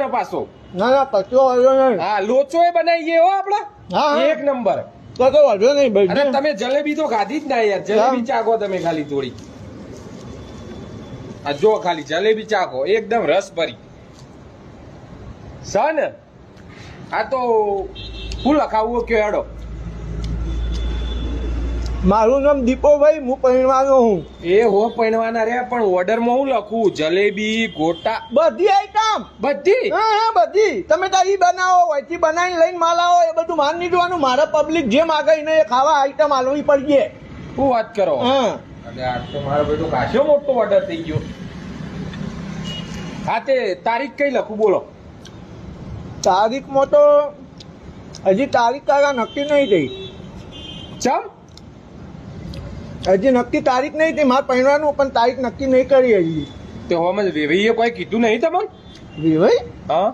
ને પાછો. ના ના કચો વાંધો નહીં. હા લોચો એ બનાવીએ હો આપડે. હા, હા. એક નંબર. તો વાંધો નહીં ભાઈ. અરે તમે જલેબી તો ખાધી જ ના યાર. જલેબી ચાખો તમે ખાલી થોડી. આ જો ખાલી જલેબી ચાખો એકદમ રસ ભરી સન. આ તો શું લખાવું કયો હેડો. મારું નામ દીપોભાઈ, હું પરણવાનો હું. એ હો પૈણવાના રે પણ ઓર્ડર માં હું લખું જલેબી ગોટા બધી આઈટમ. બધી. હા હા બધી. તમે તારી બનાવો વહીથી બનાવીને લઈને માલ આવો એ બધું માન નહીં જોવાનું. મારા પબ્લિક જે માગે એને એ ખાવા આઈટમ આલવી પડીએ. શું વાત કરો. હા અને આ તો મારો બેટો ખાસો મોટો ઓર્ડર થઈ ગયો. હા તે તારીખ કઈ લખું બોલો. તારીખમાં તો હજી તારીખ તારા નક્કી નહીં થઈ. ચમ હજી નક્કી તારીખ નહીં થઈ. મારે પહેરવાનું પણ તારીખ નક્કી નહીં કરી હજી. તે હોમ વેવીએ કોઈ કીધું નહીં તમને. ભાઈ હા